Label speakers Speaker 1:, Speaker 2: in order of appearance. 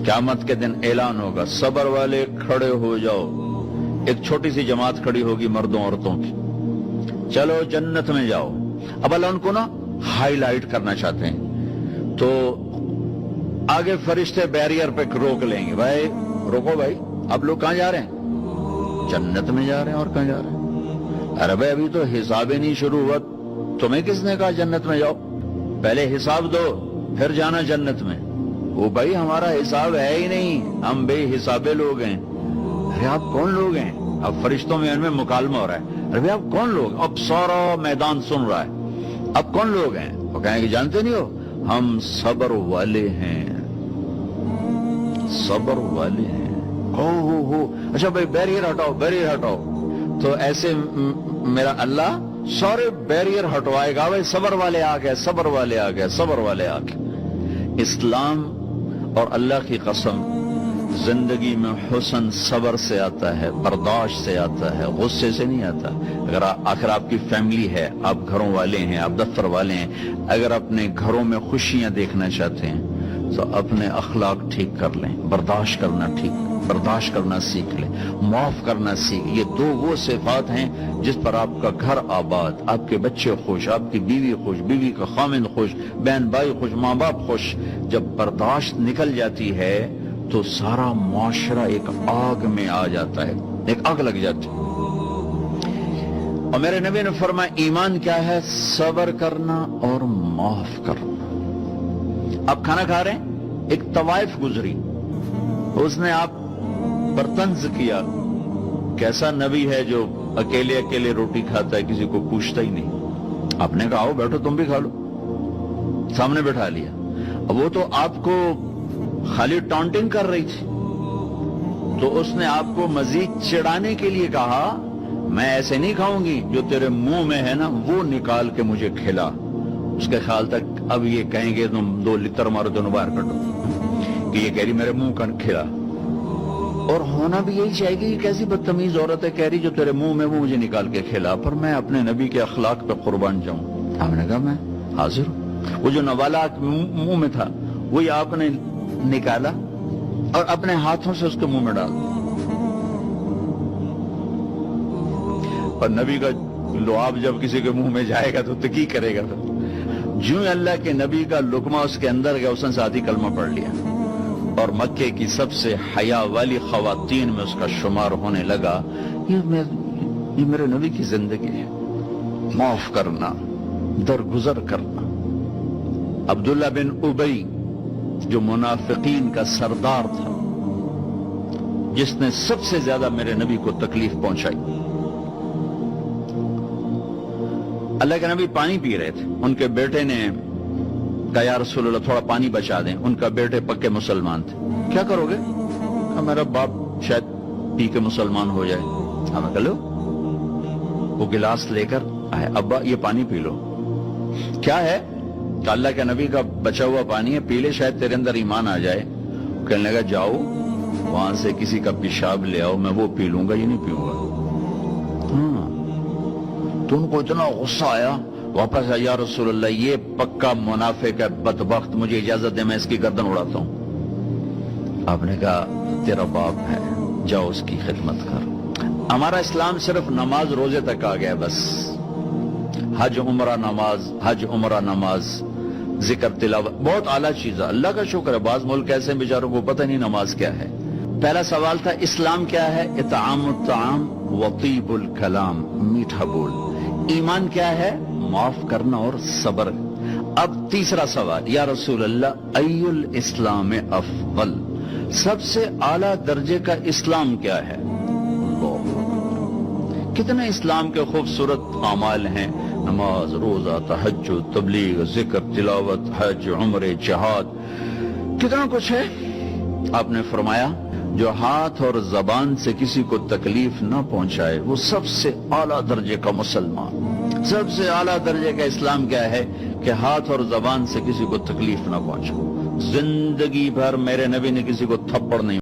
Speaker 1: क़यामत के दिन ऐलान होगा, सबर वाले खड़े हो जाओ। एक छोटी सी जमात खड़ी होगी मर्दों औरतों की, चलो जन्नत में जाओ। अब अल्लाह उनको ना हाईलाइट करना चाहते हैं, तो आगे फरिश्ते बैरियर पे रोक लेंगे, भाई रोको भाई, आप लोग कहां जा रहे हैं? जन्नत में जा रहे हैं। और कहां जा रहे हैं? अरे भाई अभी तो हिसाब ही नहीं शुरू हुआ, तुम्हें किसने कहा जन्नत में जाओ? पहले हिसाब दो फिर जाना जन्नत में। वो भाई हमारा हिसाब है ही नहीं, हम बेहिसाबे लोग हैं। अरे आप कौन लोग हैं? अब फरिश्तों में इनमें मुकालमा हो रहा है, अरे भाई आप कौन लोग? अब सारा मैदान सुन रहा है, अब कौन लोग हैं? वो कहेंगे जानते नहीं हो, हम सबर वाले हैं, सबर वाले हैं। हो अच्छा भाई बैरियर हटाओ, बैरियर हटाओ। तो ऐसे मेरा अल्लाह सारे बैरियर हटवाएगा, भाई सबर वाले आ गए, सबर वाले आ गए, सबर वाले आ गए। इस्लाम और अल्लाह की कसम, जिंदगी में हुस्न सबर से आता है, बर्दाश्त से आता है, गुस्से से नहीं आता। अगर आखिर आपकी फैमिली है, आप घरों वाले हैं, आप दफ्तर वाले हैं, अगर अपने घरों में खुशियां देखना चाहते हैं तो अपने अखलाक ठीक कर लें, बर्दाश्त करना सीख लें, माफ करना सीख। ये दो वो सिफात हैं जिस पर आपका घर आबाद, आपके बच्चे खुश, आपकी बीवी खुश, बीवी का खामिंद खुश, बहन भाई खुश, माँ बाप खुश। जब बर्दाश्त निकल जाती है तो सारा मुआशरा एक आग में आ जाता है, एक आग लग जाती है। और मेरे नबी ने फरमाया ईमान क्या है? सबर करना और माफ करना। आप खाना खा रहे हैं, एक तवाइफ गुजरी, उसने आप पर तंज किया, कैसा नबी है जो अकेले अकेले रोटी खाता है, किसी को पूछता ही नहीं। आपने कहा आओ बैठो तुम भी खा लो, सामने बैठा लिया। अब वो तो आपको खाली टॉन्टिंग कर रही थी, तो उसने आपको मजीद चिढ़ाने के लिए कहा मैं ऐसे नहीं खाऊंगी, जो तेरे मुंह में है ना वो निकाल के मुझे खिला। उसके ख्याल तक अब ये कहेंगे तुम 2 लितर मारो दोनों बाहर कटो, कि ये कह रही मेरे मुंह का खिला। और होना भी यही चाहेगी, कैसी बदतमीज औरत है, कह रही जो तेरे मुंह में वो मुझे निकाल के खिला। पर मैं अपने नबी के अखलाक पे कुर्बान जाऊं। आपने कहा मैं हाजिर हूं। वो जो नवाला मुंह में था वही आपने निकाला और अपने हाथों से उसके मुंह में डाल। और नबी का लुआब जब किसी के मुंह में जाएगा तो की करेगा? जो अल्लाह के नबी का लुकमा उसके अंदर गया, उसने साथ ही कलमा पढ़ लिया और मक्के की सबसे हया वाली खवातीन में उसका शुमार होने लगा। ये मेरे नबी की जिंदगी है, माफ करना, दरगुजर करना। अब्दुल्ला बिन उबई जो मुनाफिकीन का सरदार था, जिसने सबसे ज्यादा मेरे नबी को तकलीफ पहुंचाई। अल्लाह के नबी पानी पी रहे थे, उनके बेटे ने कहा या रसूलल्लाह थोड़ा पानी बचा दें। उनका बेटे पक्के मुसलमान थे। क्या करोगे? कहा मेरा बाप शायद पी के मुसलमान हो जाए। हमें कह लो, वो गिलास लेकर आए, अब्बा ये पानी पी लो। क्या है? तो अल्लाह के नबी का बचा हुआ पानी है, पी ले, शायद तेरे अंदर ईमान आ जाए। कहने लगा जाओ वहां से किसी का पेशाब ले आओ, मैं वो पी लूंगा, ये नहीं पीऊंगा। तो उनको इतना गुस्सा आया, वापस आया, या रसूलल्लाह ये पक्का मुनाफिक है, बदबख्त, मुझे इजाजत दे मैं इसकी गर्दन उड़ाता हूं। आपने कहा तेरा बाप है, जाओ उसकी खिदमत कर। हमारा इस्लाम सिर्फ नमाज रोजे तक आ गया, बस हज उमरा नमाज, हज उमरा नमाज, जिक्र तिलावत, बहुत आला चीज है। अल्लाह का शुक्र है, बाज मुल्क ऐसे बेचारों को पता नहीं नमाज क्या है। पहला सवाल था इस्लाम क्या है? इतामुत ताम वतीबुल कलाम, मीठा बोल। ईमान क्या है? माफ करना और सब्र। अब तीसरा सवाल, या रसूल अल्लाह अय्युल इस्लाम अफजल, सबसे आला दर्जे का इस्लाम क्या है? कितने इस्लाम के खूबसूरत अमाल हैं, नमाज, रोजा, तहज्जुद, तबलीग, जिक्र, तिलावत, हज, उम्रे, जिहाद, कितना कुछ है। आपने फरमाया जो हाथ और जबान से किसी को तकलीफ न पहुंचाए वो सबसे आला दर्जे का मुसलमान। सबसे आला दर्जे का इस्लाम क्या है? कि हाथ और जबान से किसी को तकलीफ न पहुंचाए। जिंदगी भर मेरे नबी ने किसी को थप्पड़ नहीं